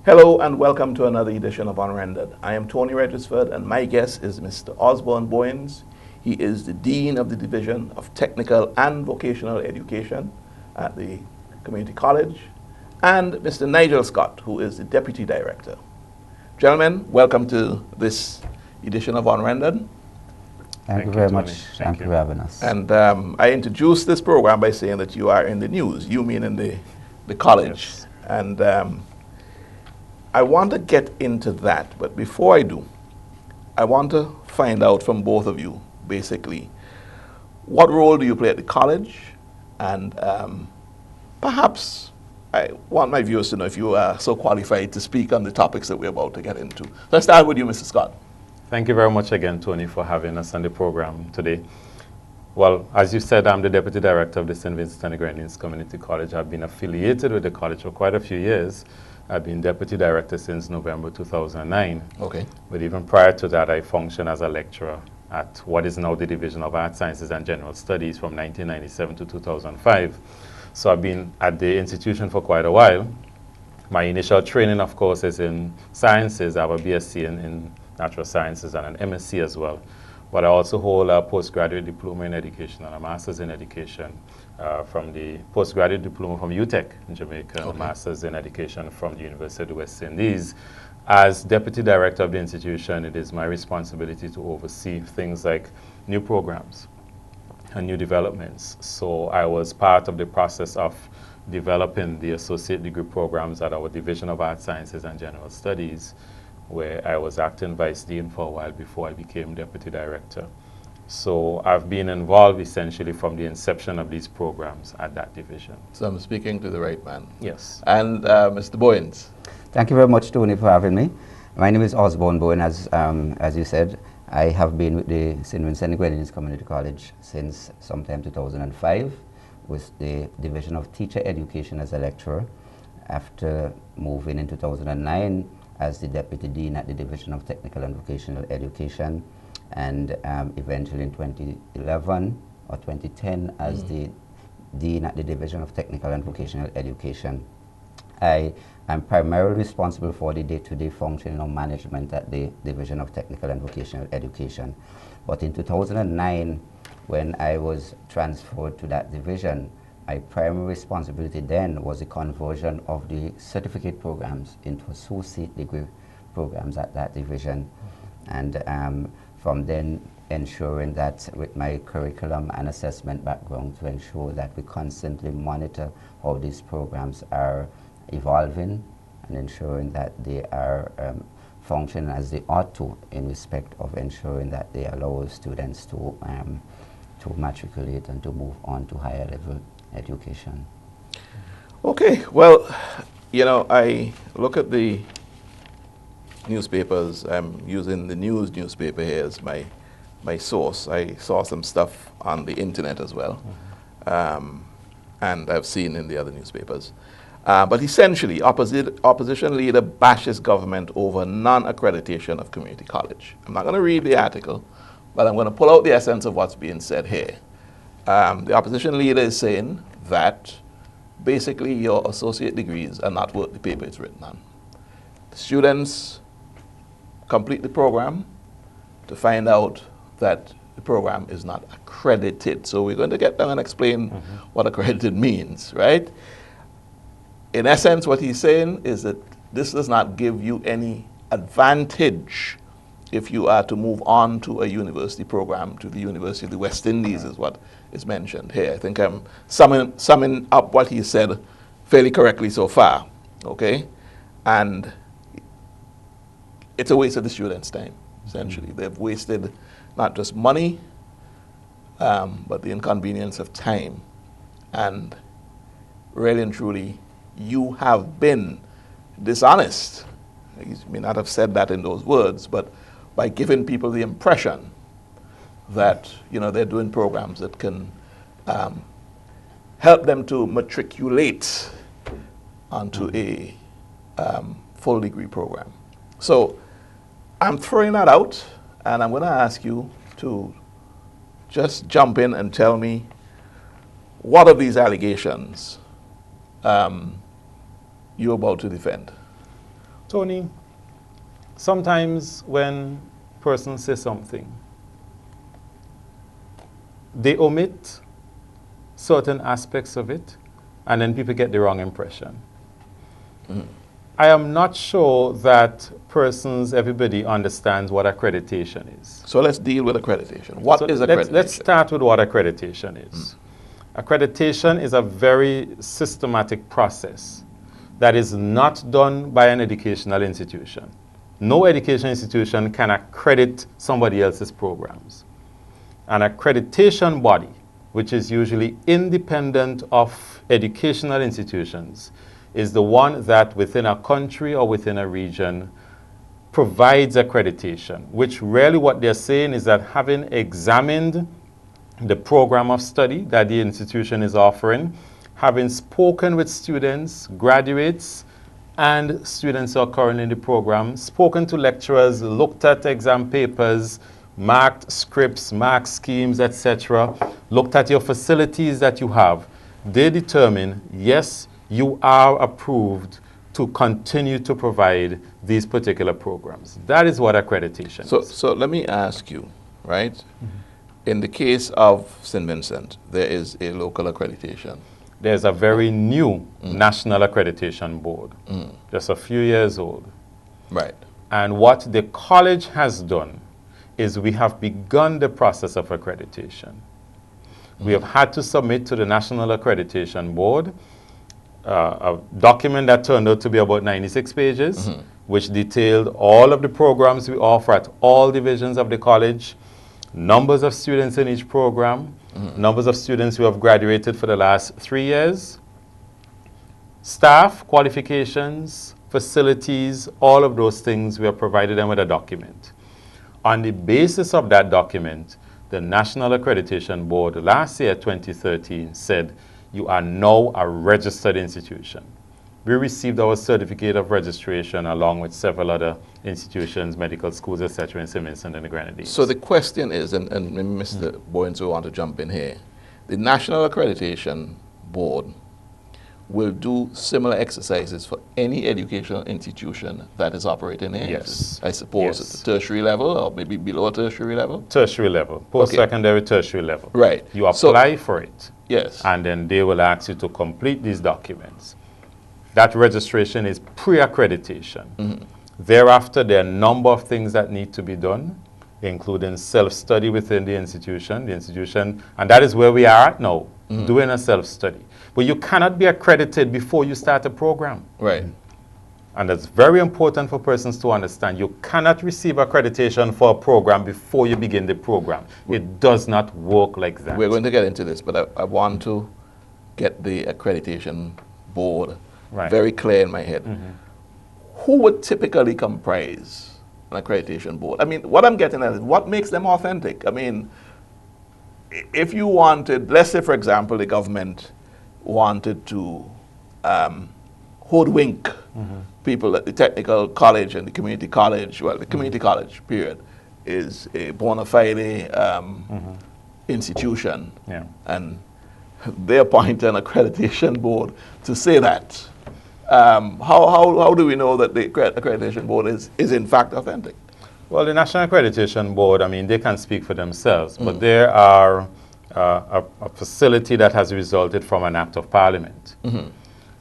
Hello and welcome to another edition of Unrendered. I am Tony Regisford and my guest is Mr. Osborne Bowens. He is the Dean of the Division of Technical and Vocational Education at the Community College, and Mr. Nigel Scott, who is the Deputy Director. Gentlemen, welcome to this edition of Unrendered. Thank you very much. Thank you for having us. And I introduced this program by saying that you are in the news, you meaning the college. Yes. And I want to get into that, but before I do, I want to find out from both of you, basically, what role do you play at the college? And perhaps I want my viewers to know if you are so qualified to speak on the topics that we're about to get into. Let's start with you, Mr. Scott. Thank you very much again, Tony, for having us on the program today. Well, as you said, I'm the Deputy Director of the St. Vincent and the Grenadines Community College. I've been affiliated with the college for quite a few years. I've been Deputy Director since November 2009. Okay. But even prior to that, I functioned as a lecturer at what is now the Division of Art Sciences and General Studies from 1997 to 2005. So I've been at the institution for quite a while. My initial training, of course, is in sciences. I have a BSc in natural sciences and an MSc as well. But I also hold a postgraduate diploma in education and a master's in education from the postgraduate diploma from UTEC in Jamaica, and a master's in education from the University of the West Indies. As Deputy Director of the institution, it is my responsibility to oversee things like new programs and new developments. So I was part of the process of developing the associate degree programs at our Division of Art Sciences and General Studies, where I was acting Vice Dean for a while before I became Deputy Director. So I've been involved essentially from the inception of these programs at that division. So I'm speaking to the right man. Yes. And Mr. Bowens. Thank you very much, Tony, for having me. My name is Osborne Bowens. As you said, I have been with the St. Vincent and Grenadines Community College since sometime 2005 with the Division of Teacher Education as a lecturer. After moving in 2009 as the Deputy Dean at the Division of Technical and Vocational Education, and eventually in 2011 or 2010 as the Dean at the Division of Technical and Vocational Education. I am primarily responsible for the day-to-day functioning of management at the Division of Technical and Vocational Education. But in 2009, when I was transferred to that division, my primary responsibility then was the conversion of the certificate programs into associate degree programs at that division. And from then ensuring that with my curriculum and assessment background to ensure that we constantly monitor how these programs are evolving and ensuring that they are functioning as they ought to in respect of ensuring that they allow students to matriculate and to move on to higher level education. Okay, well, you know, I look at the newspapers. I'm using the newspaper here as my source. I saw some stuff on the internet as well, and I've seen in the other newspapers. But essentially, opposition leader bashes government over non-accreditation of community college. I'm not going to read the article, but I'm going to pull out the essence of what's being said here. The opposition leader is saying that basically your associate degrees are not worth the paper it's written on. The students complete the program to find out that the program is not accredited. So we're going to get down and explain what accredited means, right? In essence, what he's saying is that this does not give you any advantage if you are to move on to a university program, to the University of the West Indies is what is mentioned here. I think I'm summing up what he said fairly correctly so far, okay? And it's a waste of the students' time, essentially. They've wasted not just money, but the inconvenience of time. And really and truly, you have been dishonest. You may not have said that in those words, but by giving people the impression that, you know, they're doing programs that can help them to matriculate onto a full degree program. So I'm throwing that out, and I'm going to ask you to just jump in and tell me what of these allegations you're about to defend. Tony, sometimes when persons say something, they omit certain aspects of it, and then people get the wrong impression. I am not sure that everybody understands what accreditation is. So let's deal with accreditation. What is accreditation? Let's start with what accreditation is. Accreditation is a very systematic process that is not done by an educational institution. No educational institution can accredit somebody else's programs. An accreditation body, which is usually independent of educational institutions, is the one that within a country or within a region provides accreditation, which really what they're saying is that having examined the program of study that the institution is offering, having spoken with students, graduates, and students who are currently in the program, spoken to lecturers, looked at exam papers, marked scripts, marked schemes, etc., looked at your facilities that you have, they determine, yes, you are approved to continue to provide these particular programs. That is what accreditation is. So let me ask you, right? In the case of St. Vincent, there is a local accreditation. There's a very new national accreditation board, just a few years old. Right. And what the college has done is we have begun the process of accreditation. We have had to submit to the National Accreditation Board a document that turned out to be about 96 pages, which detailed all of the programs we offer at all divisions of the college, numbers of students in each program, numbers of students who have graduated for the last 3 years, staff, qualifications, facilities, all of those things, we have provided them with a document. On the basis of that document, the National Accreditation Board last year, 2013, said, you are now a registered institution. We received our certificate of registration along with several other institutions, medical schools, etc. in St. Vincent and the Grenadines. So the question is, and maybe Mr. Bowens will want to jump in here, the National Accreditation Board will do similar exercises for any educational institution that is operating here? Yes. I suppose Yes. at the tertiary level or maybe below tertiary level? Tertiary level, post-secondary tertiary level. Right. You apply for it. Yes. And then they will ask you to complete these documents. That registration is pre-accreditation. Thereafter, there are a number of things that need to be done, including self-study within the institution, and that is where we are at now, doing a self-study. But you cannot be accredited before you start a program. Right. And that's very important for persons to understand. You cannot receive accreditation for a program before you begin the program. It does not work like that. We're going to get into this, but I want to get the accreditation board very clear in my head. Who would typically comprise an accreditation board? I mean, what I'm getting at is what makes them authentic? I mean, if you wanted, let's say, for example, the government wanted to hoodwink people at the technical college and the community college, well, the community college, period, is a bona fide institution. Yeah. And they appoint an accreditation board to say that. How do we know that the accreditation board is in fact authentic? Well, the National Accreditation Board, I mean, they can speak for themselves, but there are a facility that has resulted from an act of parliament.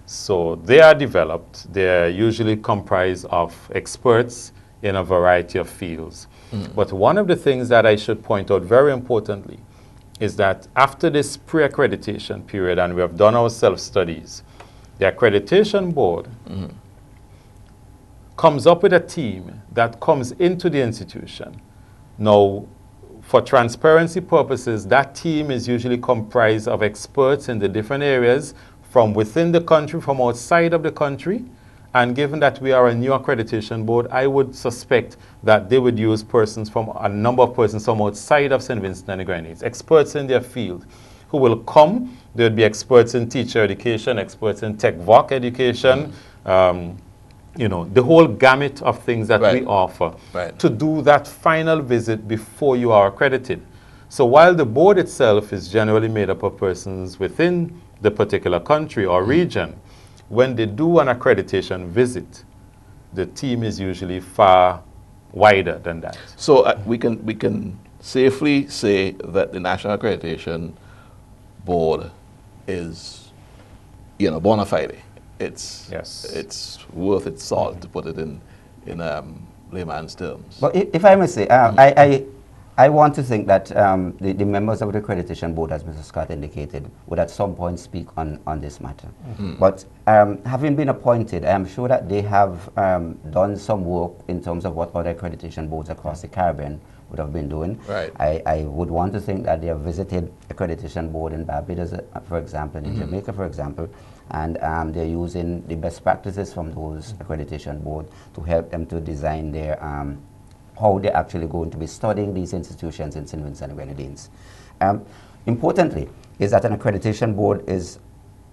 So they are developed. They're usually comprised of experts in a variety of fields. But one of the things that I should point out very importantly is that after this pre-accreditation period, and we have done our self-studies, the accreditation board comes up with a team that comes into the institution. Now, for transparency purposes, that team is usually comprised of experts in the different areas from within the country, from outside of the country. And given that we are a new accreditation board, I would suspect that they would use persons from a number of persons from outside of St. Vincent and the Grenadines, experts in their field, who will come. There would be experts in teacher education, experts in tech voc education, you know, the whole gamut of things that we offer to do that final visit before you are accredited. So while the board itself is generally made up of persons within the particular country or region, when they do an accreditation visit, the team is usually far wider than that. So we can safely say that the National Accreditation Board is, bona fide. It's worth its salt, to put it in layman's terms. But if I may say, I want to think that the members of the Accreditation Board, as Mr. Scott indicated, would at some point speak on this matter. But having been appointed, I am sure that they have done some work in terms of what other accreditation boards across the Caribbean would have been doing. Right. I would want to think that they have visited accreditation board in Barbados, for example, in Jamaica, for example, and they're using the best practices from those accreditation boards to help them to design their how they're actually going to be studying these institutions in St. Vincent and Grenadines. Importantly, is that an accreditation board is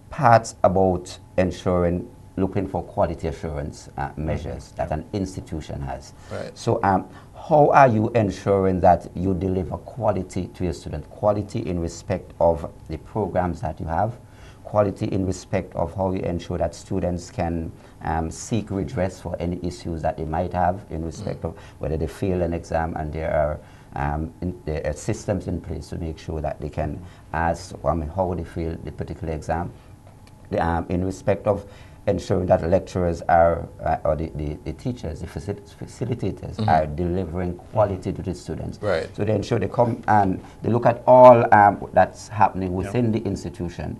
part about ensuring, looking for quality assurance measures that an institution has. Right. So how are you ensuring that you deliver quality to your student? Quality in respect of the programs that you have, quality in respect of how you ensure that students can seek redress for any issues that they might have in respect of whether they fail an exam, and there are systems in place to make sure that they can ask how they fail the particular exam. In respect of ensuring that lecturers are, or the teachers, the facilitators are delivering quality to the students. Right. So they ensure they come and they look at all that's happening within the institution.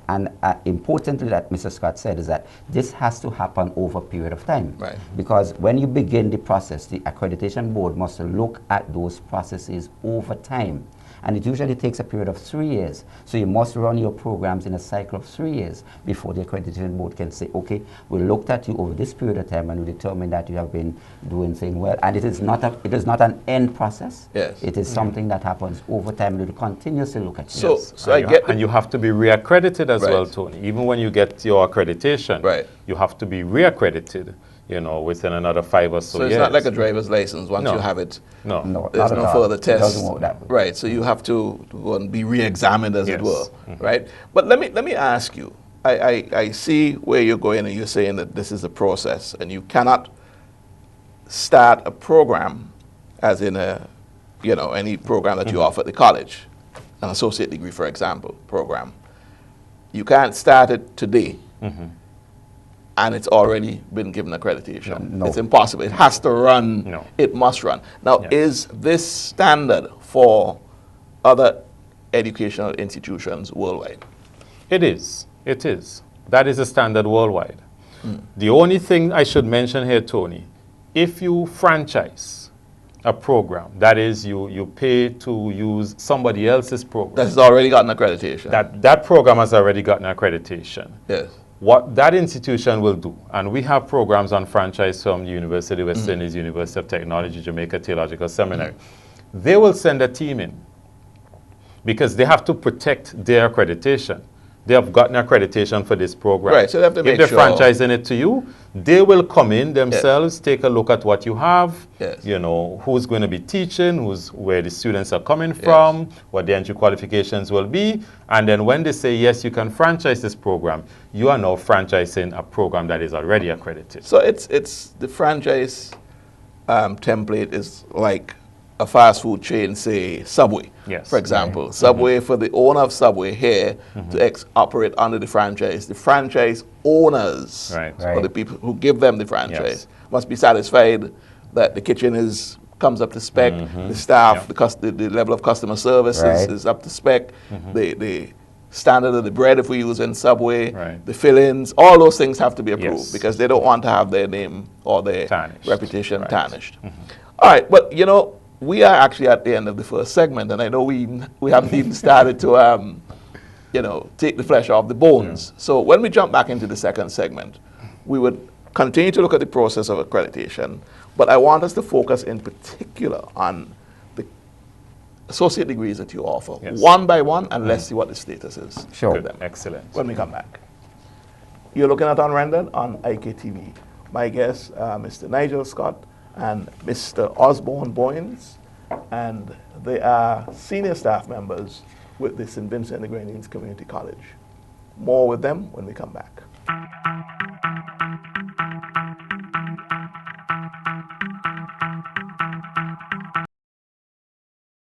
And importantly, that Mr. Scott said, is that this has to happen over a period of time. Right. Because when you begin the process, the accreditation board must look at those processes over time. And it usually takes a period of 3 years. So you must run your programs in a cycle of 3 years before the accreditation board can say, okay, we looked at you over this period of time and we determined that you have been doing things well. And it is not an end process. Yes. It is something that happens over time. We will continuously look at So, it. so I get And you have to be reaccredited as Right. well, Tony. Even when you get your accreditation, Right. you have to be reaccredited, within another 5 or so So years. it's not like a driver's license. Once No. you have it, No. No, there's not no at all. further It test. doesn't work that way. Right. So you have to go and be re-examined, as it Yes. were. Right. But let me ask you. I see where you're going, and you're saying that this is a process, and you cannot start a program, as in any program that you offer at the college, an associate degree, for example, program. You can't start it today. And it's already been given accreditation. No. It's impossible. It has to run. No. It must run. Now, Yes. is this standard for other educational institutions worldwide? It is. It is. That is a standard worldwide. The only thing I should mention here, Tony, if you franchise a program, that is, you pay to use somebody else's program, That has already gotten accreditation. that program has already gotten accreditation. Yes. What that institution will do, and we have programs on franchise from the University of West Indies, University of Technology, Jamaica Theological Seminary. They will send a team in because they have to protect their accreditation. They have gotten accreditation for this program. Right, so they have to make If they're sure- franchising it to you, they will come in themselves, take a look at what you have, Yes. who's going to be teaching, where the students are coming from, what the entry qualifications will be, and then when they say, yes, you can franchise this program, you are now franchising a program that is already accredited. So it's the franchise template is like a fast food chain, say Subway, Yes. for example. Subway, for the owner of Subway here to operate under the franchise owners, Right. or the people who give them the franchise, must be satisfied that the kitchen comes up to spec, the staff, the level of customer service is up to spec, the standard of the bread, if we use in Subway, Right. the fill-ins, all those things have to be approved Yes. because they don't want to have their name or their Tarnished. reputation Right. tarnished. All right, but we are actually at the end of the first segment, and I know we haven't even started to take the flesh off the bones. So when we jump back into the second segment, we would continue to look at the process of accreditation, but I want us to focus in particular on the associate degrees that you offer, Yes. one by one, and let's see what the status is Sure. of them. Excellent. When we come back. You're looking at Unrendered on IKTV. My guests are Mr. Nigel Scott and Mr. Osborne Bowens, and they are senior staff members with the St. Vincent and the Grenadines Community College. More with them when we come back.